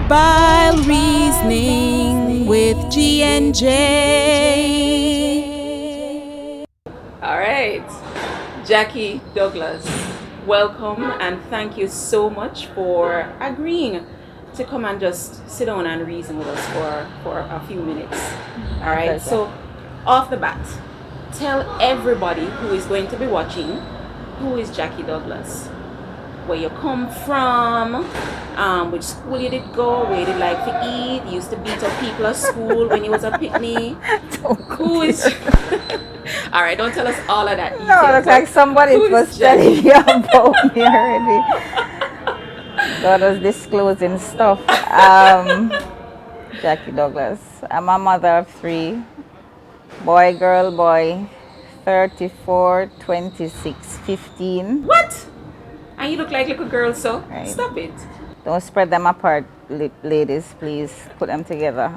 Bile reasoning with G and J. All right, Jacqui Douglas, welcome and thank you so much for agreeing to come and just sit down and reason with us for a few minutes. All right, so off the bat, tell everybody who is going to be watching who is Jacqui Douglas, where you come from, which school you did go, where you did like to eat, you used to beat up people at school when you was a pitney. Who is... All right, don't tell us all of that detail. No, looks like somebody was telling you about me already. God was disclosing stuff. Jacqui Douglas. I'm a mother of 3. Boy, girl, boy. 34, 26, 15. What? And you look like little girl, so Right. Stop it. Don't spread them apart, ladies, please. Put them together.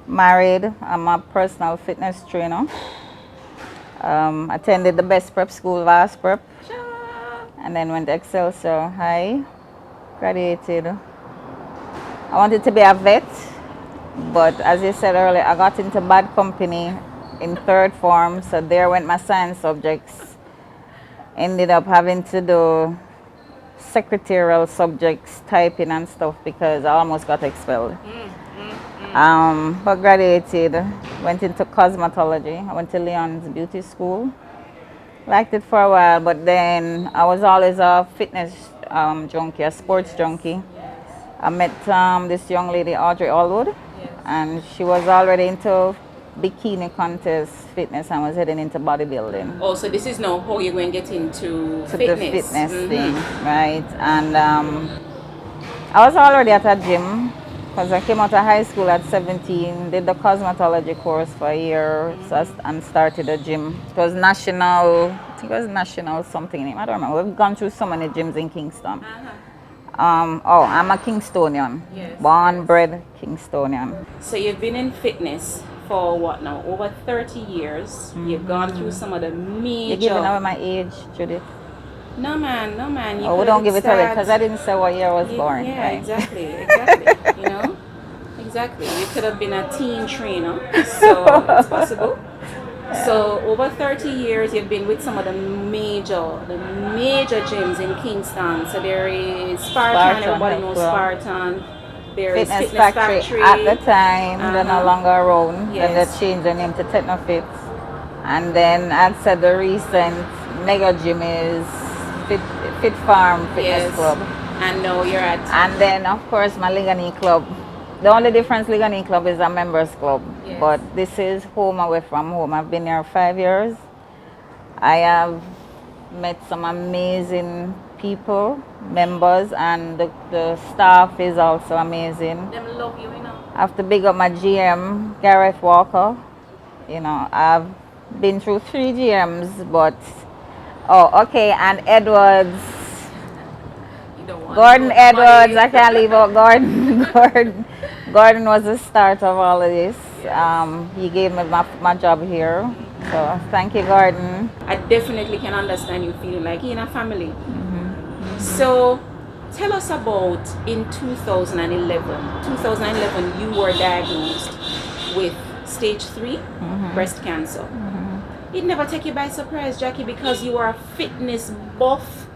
Married. I'm a personal fitness trainer. Attended the best prep school, Vast Prep. And then went to Excelsior High. Graduated. I wanted to be a vet, but as you said earlier, I got into bad company in 3rd form, so there went my science subjects. Ended up having to do secretarial subjects, typing and stuff, because I almost got expelled. But graduated, went into cosmetology. I went to Leon's Beauty School. Liked it for a while, but then I was always a fitness junkie, a sports junkie. I met this young lady, Audrey Allwood, and she was already into bikini contest fitness and was heading into bodybuilding. Oh, so this is now how you're going to get into To fitness. the fitness thing, right? And I was already at a gym because I came out of high school at 17, did the cosmetology course for a year, and started a gym. It was national, I think it was national something name, I don't remember. We've gone through so many gyms in Kingston. I'm a Kingstonian, born, bred Kingstonian. So you've been in fitness for what now? Over 30 years. You've gone through some of the major... You're giving away my age, Judith. No man. Oh, we don't give it away because I didn't say what year I was born. Yeah, right? exactly. You know? Exactly. You could have been a teen trainer, so it's possible. So over 30 years, you've been with some of the major gyms in Kingston. So there is Spartan, everybody knows Spartan. There is Fitness Fitness Factory at the time, they're no longer around. Yes. Then they changed the name to Technofit. And then I'd said the recent mega gym is Fit Farm Fitness Club. And now you're at... And then of course my Ligani Club. The only difference Ligani Club is a members club. Yes. But this is home away from home. I've been here 5 years. I have met some amazing people, members, and the staff is also amazing. Them love you, you know. I have to big up my GM, Gareth Walker. You know, I've been through 3 GMs, but and Edwards. You don't want Gordon to Edwards, I can't leave out Gordon. Gordon was the start of all of this. He gave me my job here. So thank you, Gordon. I definitely can understand you feeling like you're in a family. So tell us about in 2011. 2011, you were diagnosed with stage 3 breast cancer. It never take you by surprise, Jacqui, because you are a fitness buff.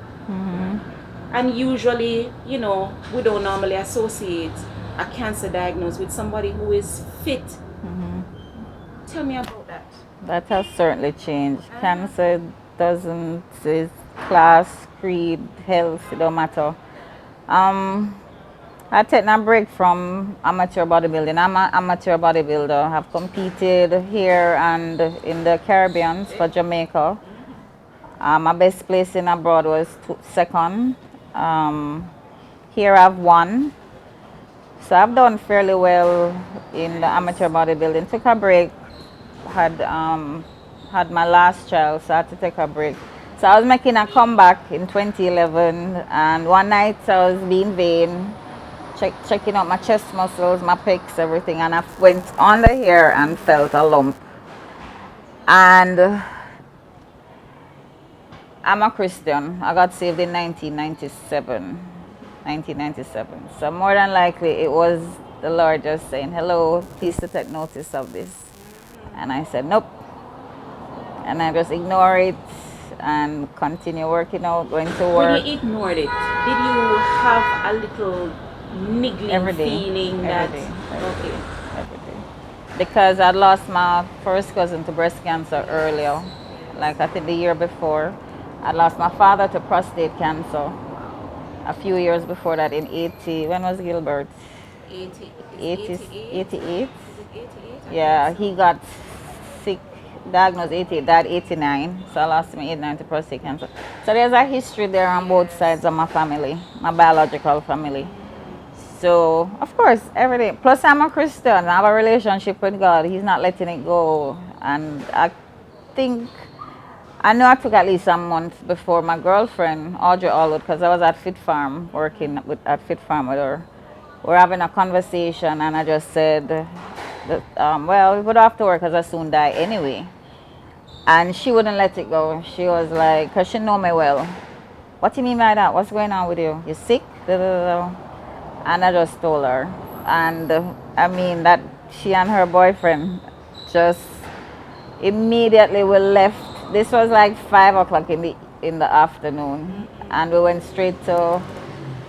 And usually, you know, we don't normally associate a cancer diagnosis with somebody who is fit. Tell me about that. That has certainly changed. Cancer doesn't, is class, creed, health, it don't matter. I take a break from amateur bodybuilding. I'm an amateur bodybuilder. I've competed here and in the Caribbean for Jamaica. My best place in abroad was 2nd. Here I've won. So I've done fairly well in the amateur bodybuilding. Took a break. Had my last child, so I had to take a break. So I was making a comeback in 2011, and one night I was being vain, checking out my chest muscles, my pecs, everything, and I went on the hair and felt a lump. And I'm a Christian. I got saved in 1997. 1997. So more than likely it was the Lord just saying, hello, please to take notice of this. And I said, nope. And I just ignore it and continue working out, going to When work you ignored it, did you have a little niggling every day, feeling that, every okay, day, every day. Because I lost my first cousin to breast cancer earlier, like I think the year before. I lost my father to prostate cancer a few years before that in 80. When was Gilbert? 80, is 80, 88? 88? Is it 88? I think Yeah, he so. got sick, diagnosed 88, died 89. So I lost him in 89 to prostate cancer. So there's a history there on both Yes. sides of my family, my biological family. So, of course, everything. Plus, I'm a Christian. I have a relationship with God. He's not letting it go. And I think, I know I took at least a month before my girlfriend, Audrey Allwood, because I was at Fit Farm, working at Fit Farm with her. We're having a conversation, and I just said, that, well, we would have to work because I soon die anyway. And she wouldn't let it go. She was like, because she know me well. What do you mean by that? What's going on with you? You sick? Da, da, da, da. And I just told her. And I mean, that she and her boyfriend just immediately we left. This was like 5 o'clock in the afternoon. And we went straight to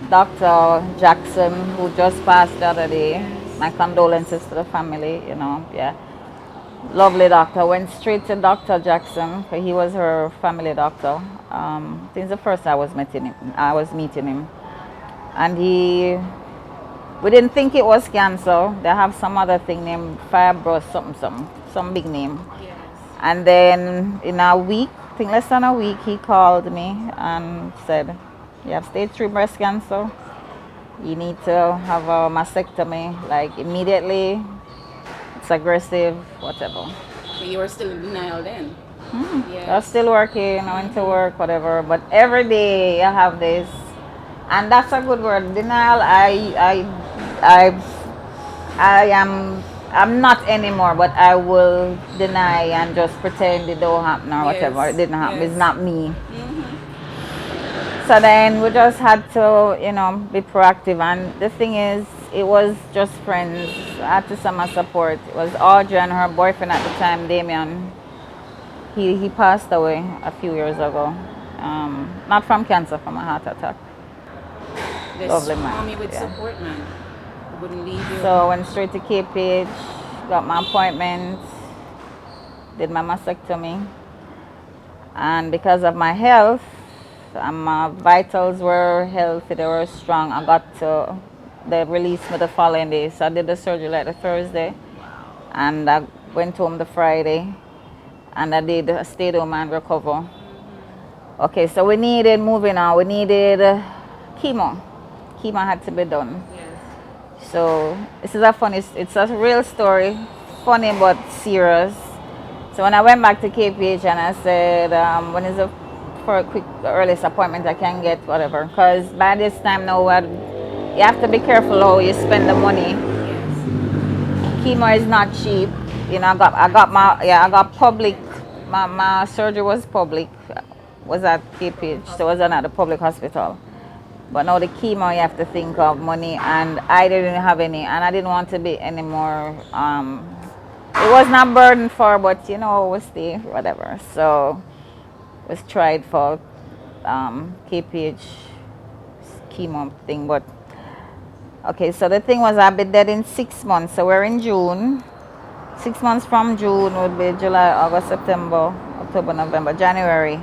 Dr. Jackson, who just passed the other day. Yes. My condolences to the family, yeah. Lovely doctor. Went straight to Dr. Jackson, 'cause he was her family doctor. Since the first I was meeting him, and we didn't think it was cancer. They have some other thing named fibrous something, some big name. Yes. And then in a week, I think less than a week, he called me and said, "You have stage 3 breast cancer. You need to have a mastectomy, like immediately. It's aggressive, whatever." So you were still in denial then? I was Yes. still working, I went to work, whatever. But every day I have this, and that's a good word, denial. I, I'm not anymore, but I will deny and just pretend it don't happen or whatever. It Yes. didn't happen. It's Yes. not me. So then we just had to, be proactive. And the thing is, it was just friends. I had to send support. It was Audrey and her boyfriend at the time, Damien. He passed away a few years ago. Not from cancer, from a heart attack. They Lovely surround man. me with Yeah. support, man. Wouldn't leave you. So went straight to KPH, got my appointment, did my mastectomy, and because of my health, my vitals were healthy, they were strong. They released me the following day. So I did the surgery like the Thursday, and I went home the Friday, and I stayed home and recover. Okay, so we needed moving on. We needed chemo. Chemo had to be done. Yes. So it's a real story, funny but serious. So when I went back to KPH and I said, when is for a quick earliest appointment I can get, whatever. Because by this time now, you have to be careful how you spend the money. Yes. Chemo is not cheap. I got public. My surgery was public. Was at KPH, so it was at the public hospital. But now the chemo, you have to think of money, and I didn't have any, and I didn't want to be anymore. It was not burden for, but we stay, whatever. So was tried for KPH chemo thing, but okay. So the thing was, I'll be dead in 6 months. So we're in June. 6 months from June would be July, August, September, October, November, January,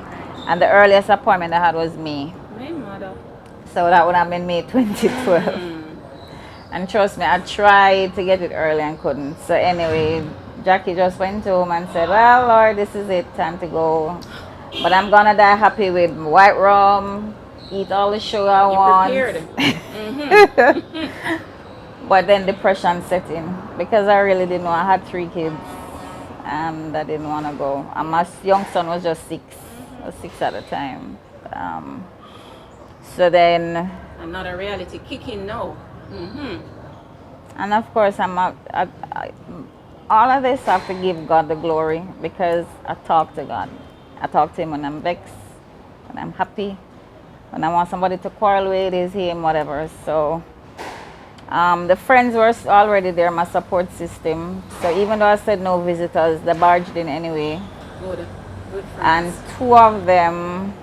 and the earliest appointment I had was May. My mother. So that would have been May 2012. And trust me, I tried to get it early and couldn't. So anyway, Jackie just went home and said, "Well, Lord, this is it, time to go. But I'm gonna die happy with white rum, eat all the sugar I You want." prepared. But then depression set in because I really didn't know. I had 3 kids and I didn't want to go. And my young son was just 6, was 6 at the time. So then, Another reality kicking now. and of course, all of this I have to give God the glory because I talk to God. I talk to Him when I'm vexed, when I'm happy, When I want somebody to quarrel with, is him, whatever. So the friends were already there, my support system. So even though I said no visitors, they barged in anyway. Good. Good And friends. two of them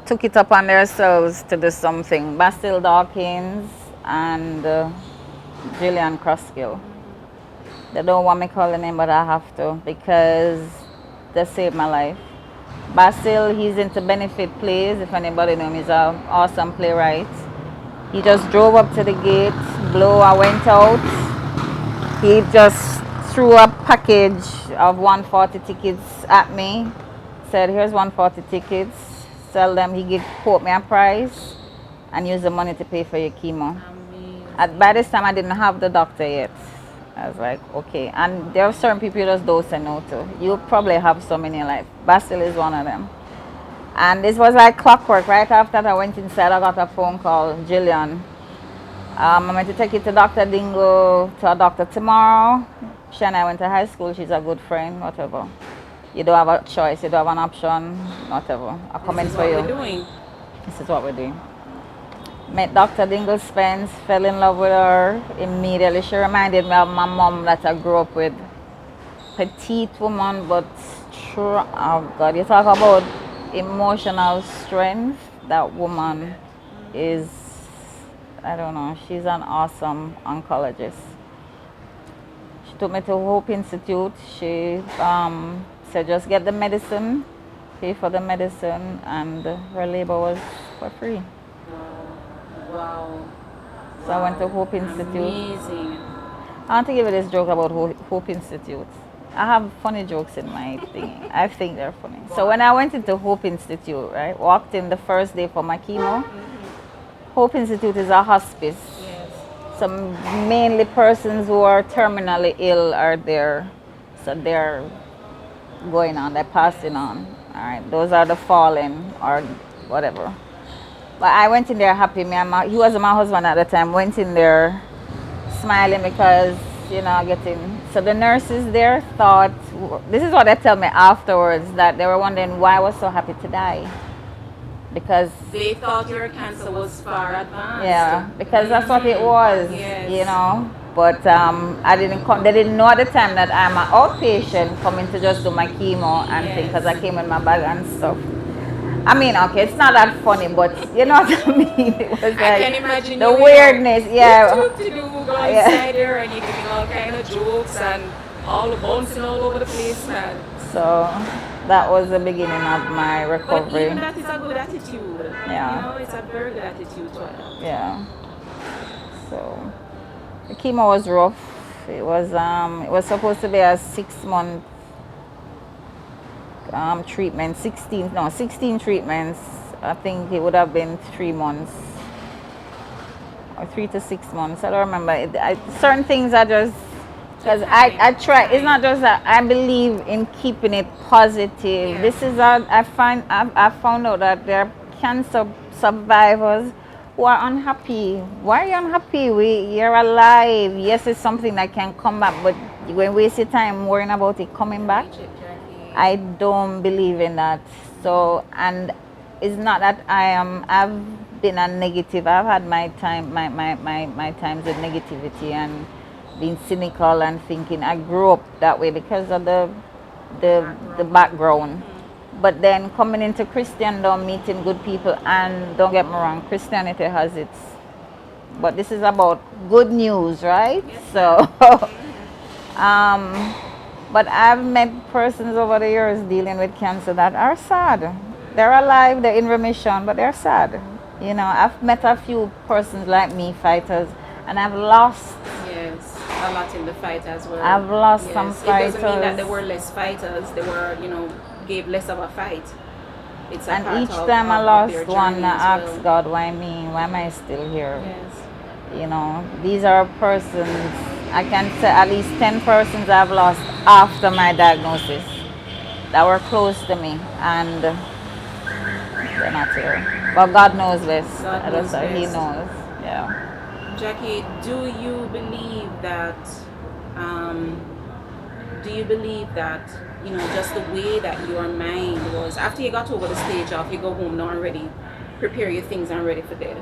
took it upon themselves to do something. Basil Dawkins and Gillian Crossgill. They don't want me to call the name, but I have to because they saved my life. Basil, he's into benefit plays. If anybody knows him, he's an awesome playwright. He just drove up to the gate, blow, I went out. He just threw a package of 140 tickets at me. Said, here's 140 tickets. Sell them. He quote me a price and use the money to pay for your chemo. Amazing. By this time, I didn't have the doctor yet. I was like, okay. And there are certain people you just don't say no to. You probably have some in your life. Basil is one of them. And this was like clockwork. Right after I went inside, I got a phone call. Jillian, I'm going to take you to Dr. Dingo, to a doctor tomorrow. She and I went to high school. She's a good friend, whatever. You don't have a choice. You don't have an option, whatever. I'll come in for you. This is what we're doing. This is what we're doing. Met Dr. Dingle Spence, fell in love with her immediately. She reminded me of my mom that I grew up with. Petite woman, but strong. Oh God, you talk about emotional strength. That woman is, I don't know, she's an awesome oncologist. She took me to Hope Institute. She said just get the medicine, pay for the medicine, and her labor was for free. Wow. So I went to Hope Institute. Amazing. I want to give you this joke about Hope Institute. I have funny jokes in my thing. I think they're funny. So when I went into Hope Institute, right, walked in the first day for my chemo. Hope Institute is a hospice. Yes. So mainly persons who are terminally ill are there. So they're going on, they're passing on. All right, those are the fallen or whatever. But I went in there happy. He was my husband at the time. Went in there smiling because, you know, getting. So the nurses there thought, this is what they tell me afterwards, that they were wondering why I was so happy to die. Because they thought your cancer was far advanced. Yeah, because that's what it was, Yes. you know. But I didn't come. They didn't know at the time that I'm an outpatient coming to just do my chemo and thing because I came with my bag and stuff. I mean, okay, it's not that funny, but you know what I mean. It was like I can imagine the you, weirdness. Yeah. What to do? Go inside there and you're giving all kind of jokes and all bouncing all over the place, man. So that was the beginning of my But recovery. even that is a good attitude. Yeah. You know, it's a very good attitude to have. Yeah. So the chemo was rough. It was supposed to be a 6 month treatment. 16 treatments. I think it would have been 3 months or 3 to 6 months. I don't remember. Certain things are just because I try. It's not just that I believe in keeping it positive. Yeah. This is I found out that there are cancer survivors who are unhappy. Why are you unhappy? You're alive. Yes, it's something that can come back, but when we waste your time worrying about it coming back, I don't believe in that. So, and it's not that I've been a negative. I've had my time, my times with negativity and being cynical and thinking. I grew up that way because of the background. But then coming into Christendom, meeting good people, and don't get me wrong, Christianity has its. But this is about good news, right? Yes. So, but I've met persons over the years dealing with cancer that are sad. They're alive, they're in remission, but they're sad. You know, I've met a few persons like me, fighters, and I've lost. Yes, a lot in the fight as well. I've lost some It doesn't mean that fighters. there were less fighters. They were, gave less of a fight. It's a And part each of, time I of their lost one, journey I as asked well. God, why me? Why am I still here? Yes. You know, these are persons, I can say at least 10 persons I've lost after my diagnosis that were close to me, and they're not here. But God knows best. God knows He best. knows. Yeah. Jacqui, do you believe that do you believe that, just the way that your mind was, after you got over the stage of you go home now and ready, prepare your things and ready for bed,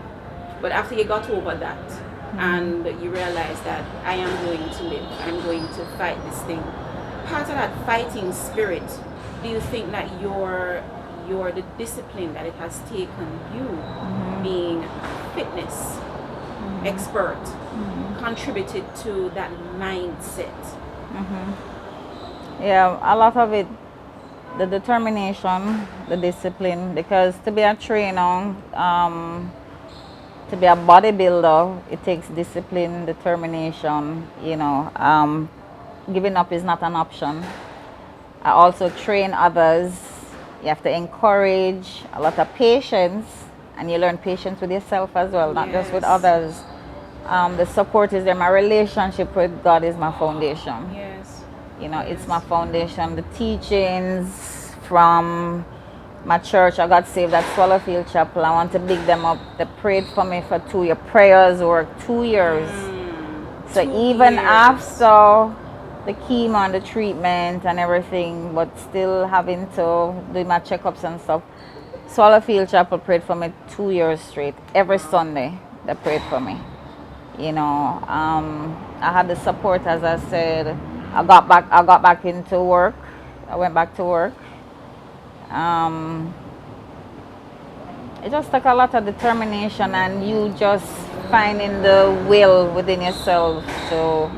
but after you got over that and you realize that I am going to live, I'm going to fight this thing, part of that fighting spirit, do you think that the discipline that it has taken you, being fitness expert, contributed to that mindset? Yeah, a lot of it, the determination, the discipline, because to be a trainer, to be a bodybuilder, it takes discipline, determination, giving up is not an option. I also train others. You have to encourage a lot of patience, and you learn patience with yourself as well, not just with Yes. others. The support is there. My relationship with God is my foundation. Yes. It's my foundation. The teachings from my church, I got saved at Swallowfield Chapel. I want to big them up. They prayed for me for 2 years. Prayers worked 2 years. So 2 even years. after the chemo and the treatment and everything, but still having to do my checkups and stuff, Swallowfield Chapel prayed for me 2 years straight. Every Sunday, they prayed for me. I had the support, as I said. I got back into work. I went back to work. It just took a lot of determination, and you just finding the will within yourself to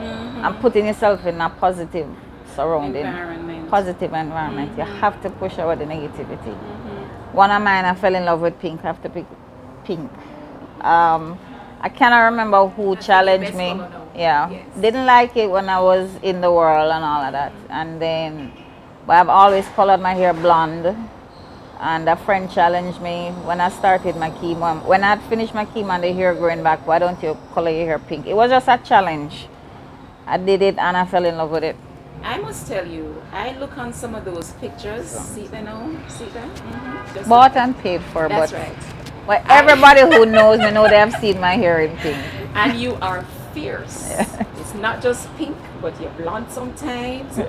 and putting yourself in a positive surrounding, Environment. positive environment. You have to push away the negativity. One of mine, I fell in love with pink. I have to pick pink. I cannot remember who That's challenged your best me. color now. Yeah, Yes. didn't like it when I was in the world and all of that. And then, but I've always colored my hair blonde. And a friend challenged me when I started my chemo. When I'd finished my chemo and the hair growing back, why don't you color your hair pink? It was just a challenge. I did it and I fell in love with it. I must tell you, I look on some of those pictures. See them now? See them? Just Bought and paid for, That's but right. but everybody who knows me know they have seen my hair in pink. And you are fierce. It's not just pink, but you're blonde sometimes.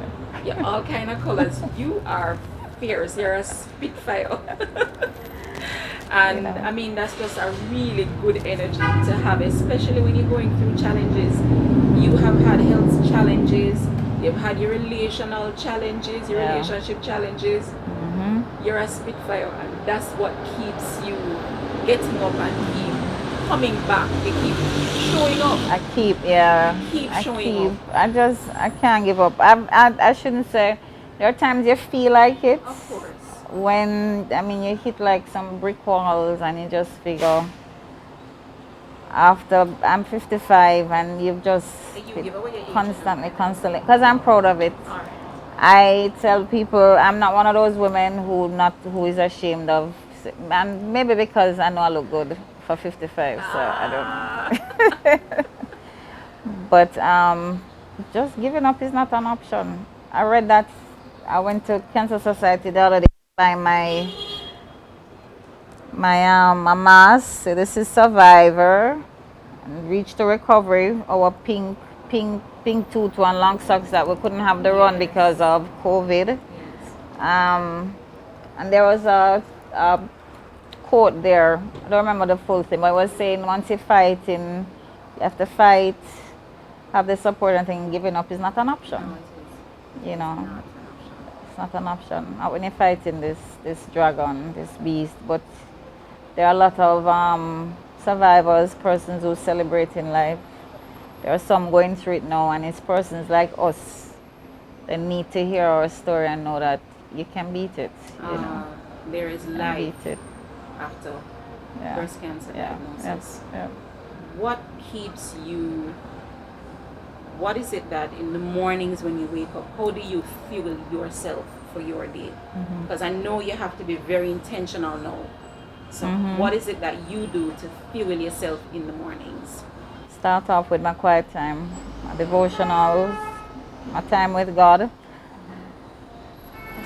You're all kind of colors. You are fierce. You're a spitfire. And I mean, that's just a really good energy to have, especially when you're going through challenges. You have had health challenges, you've had your relational challenges, your relationship challenges. You're a spitfire, and that's what keeps you getting up and keep coming back. You keep showing up. I Showing up. I can't give up. I shouldn't say. There are times you feel like it. Of course. When you hit like some brick walls and you just figure, after I'm 55 and you've just You give away your age. constantly, because I'm proud of it. All right. I tell people I'm not one of those women who is ashamed of, and maybe because I know I look good for 55, so I don't. But just giving up is not an option. I read that. I went to Cancer Society the other day to buy my mask. So this is Survivor, and Reach to Recovery. Our pink tooth and long socks that we couldn't have the run because of COVID. And there was a quote there. I don't remember the full thing, but it was saying once you're fighting, you have to fight, have the support and thing. Giving up is not an option. It's not an option. Not when you're fighting this dragon, this beast. But there are a lot of survivors, persons who celebrate in life. There are some going through it now, and it's persons like us that need to hear our story and know that you can beat it. There is You can life beat it. after breast cancer diagnosis. What keeps you? What is it that in the mornings when you wake up, how do you fuel yourself for your day? Because I know you have to be very intentional now. So what is it that you do to fuel yourself in the mornings? Start off with my quiet time, my devotionals, my time with God.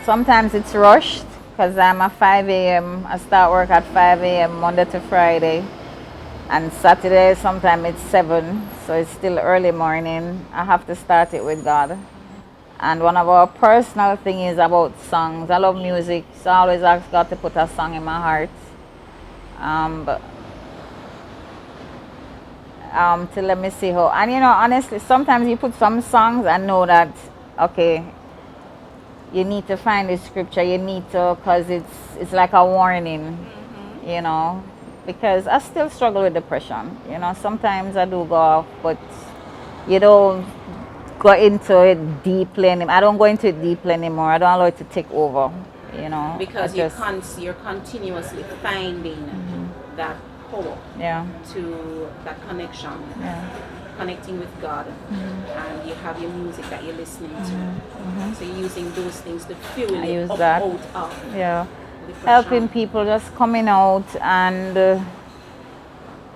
Sometimes it's rushed because I'm at 5 a.m. I start work at 5 a.m. Monday to Friday. And Saturday, sometimes it's 7, so it's still early morning. I have to start it with God. And one of our personal thing is about songs. I love music, so I always ask God to put a song in my heart. But to let me see how. And honestly, sometimes you put some songs and know that, okay, you need to find the scripture. You need to, cause it's like a warning, because I still struggle with depression. Sometimes I do go off, but you don't go into it deeply anymore. I don't go into it deeply anymore. I don't allow it to take over. Because you're continuously finding that power to that connection, connecting with God, and you have your music that you're listening to. So you're using those things to fuel it up out of depression. Helping people just coming out and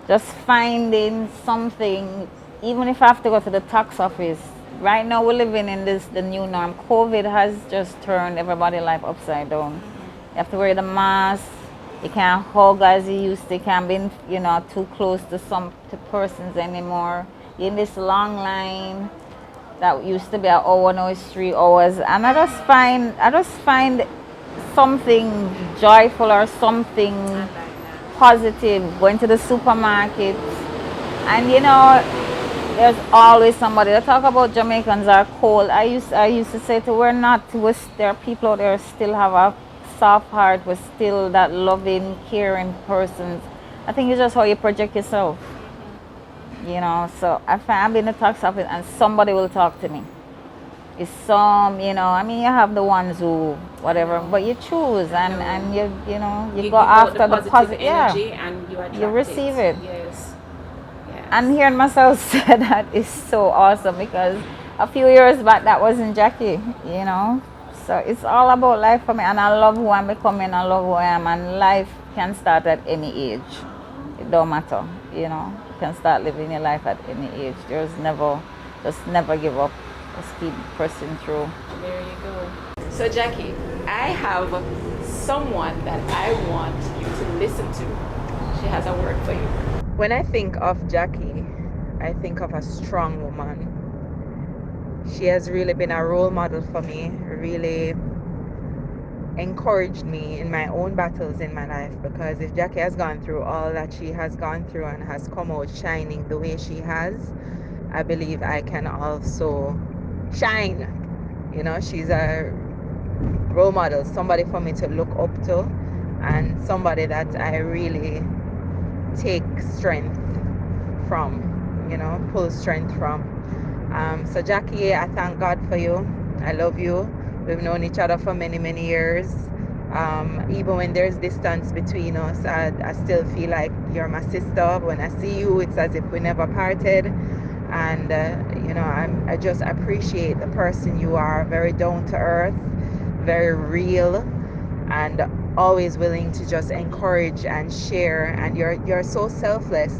just finding something, even if I have to go to the tax office. Right now we're living in the new norm. COVID has just turned everybody's life upside down. You have to wear the mask. You can't hug as you used to. You can't be, too close to persons anymore. You're in this long line that used to be an hour, now it's 3 hours. And I just find something joyful or something positive going to the supermarket. And there's always somebody. They talk about Jamaicans are cold. I used to say we're not. There are people out there who still have a soft heart. We're still that loving, caring persons. I think it's just how you project yourself. So I find I'm in the tax office and somebody will talk to me. It's some, you have the ones who whatever, but you choose and you go after the positive energy and you attract you receive it. Yes. And hearing myself say that is so awesome, because a few years back that wasn't Jacqui, So it's all about life for me, and I love who I'm becoming, I love who I am, and life can start at any age. It don't matter, You can start living your life at any age. Just never give up. Just keep pressing through. There you go. So Jacqui, I have someone that I want you to listen to. She has a word for you. When I think of Jacqui, I think of a strong woman. She has really been a role model for me, really encouraged me in my own battles in my life, because if Jacqui has gone through all that she has gone through and has come out shining the way she has, I believe I can also shine. She's a role model, somebody for me to look up to, and somebody that I really take strength from, pull strength from. So Jacqui, I thank God for you. I love you. We've known each other for many, many years. Even when there's distance between us, I still feel like you're my sister. When I see you, it's as if we never parted. And I just appreciate the person you are. Very down to earth, very real, and always willing to just encourage and share. And you're so selfless.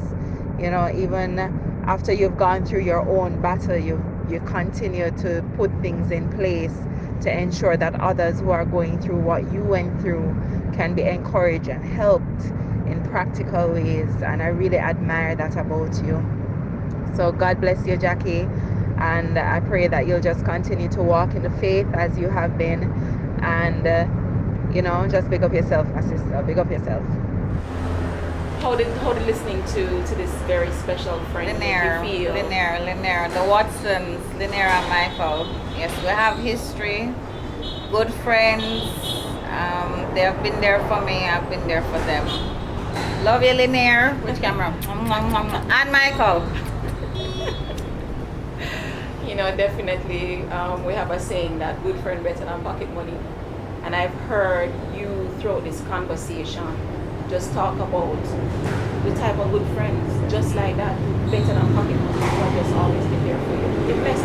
Even after you've gone through your own battle, you continue to put things in place to ensure that others who are going through what you went through can be encouraged and helped in practical ways. And I really admire that about you. So God bless you, Jacqui, and I pray that you'll just continue to walk in the faith as you have been, and just big up yourself, my sister. Big up yourself. How did listening to this very special friend make you feel? Linnea, the Watsons, Linnea and Michael. Yes, we have history, good friends. They have been there for me. I've been there for them. Love you, Linnea. Which camera? And Michael. Definitely, we have a saying that good friend better than pocket money. And I've heard you throughout this conversation just talk about the type of good friends, just like that, better than pocket money, who will just always be there for you. You're blessed,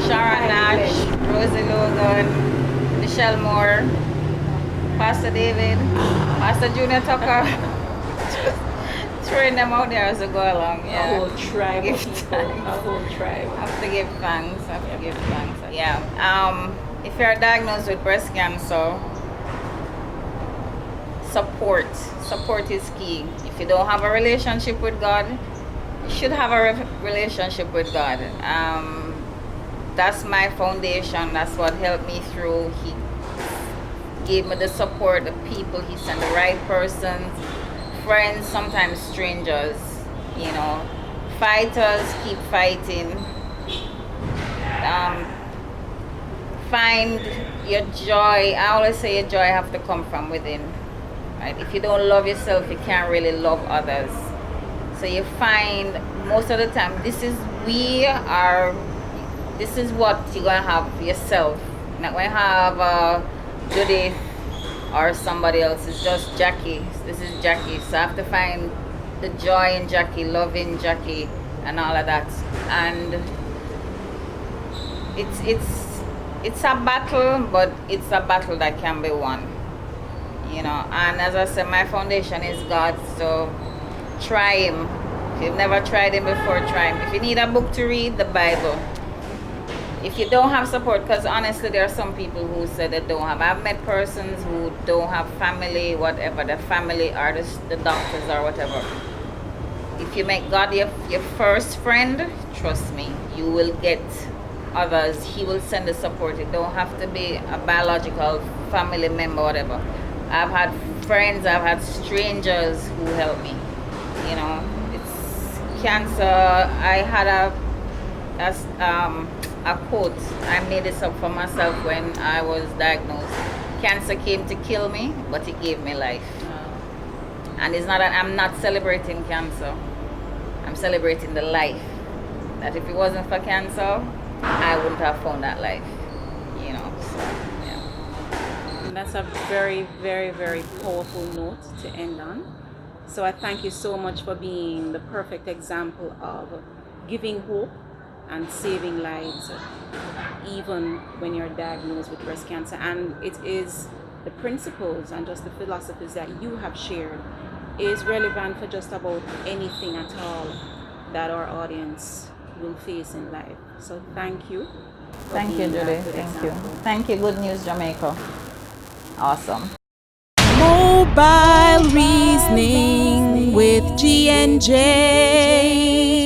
Sharon Nash, Rosie Logan, Michelle Moore, Pastor David, Pastor Junior Tucker. Throwing them out there as we go along. Yeah. A whole tribe of people. A whole tribe. I have to give thanks. Yeah. If you're diagnosed with breast cancer, support is key. If you don't have a relationship with God, you should have a relationship with God. that's my foundation. That's what helped me through. He gave me the support, the people. He sent the right persons, friends, sometimes strangers. You know, fighters keep fighting. Find your joy. I always say your joy have to come from within. Right? If you don't love yourself, you can't really love others. So you find most of the time this is what you're gonna have yourself. You're not gonna have Judith or somebody else. It's just Jacqui. This is Jacqui. So I have to find the joy in Jacqui, loving Jacqui, and all of that. And it's a battle, but it's a battle that can be won. You know, and as I said, my foundation is God. So try Him. If you've never tried Him before, try Him. If you need a book to read, the Bible. If you don't have support, because honestly there are some people who say they don't have. I've met persons who don't have family, whatever, the family or the doctors or whatever. If you make God your first friend, trust me, you will get others. He will send the support. It don't have to be a biological family member, whatever. I've had friends, I've had strangers who help me. You know, it's cancer. I had a quote. I made this up for myself when I was diagnosed. Cancer came to kill me, but it gave me life. And it's not. I'm not celebrating cancer. I'm celebrating the life. That if it wasn't for cancer, I wouldn't have found that life. You know. So, yeah. And that's a very, very, very powerful note to end on. So I thank you so much for being the perfect example of giving hope and saving lives, even when you're diagnosed with breast cancer. And it is the principles and just the philosophies that you have shared is relevant for just about anything at all that our audience will face in life. So thank you. Thank you, Julie. Thank you. Thank you, Good News Jamaica. Awesome. Mobile reasoning with G and J.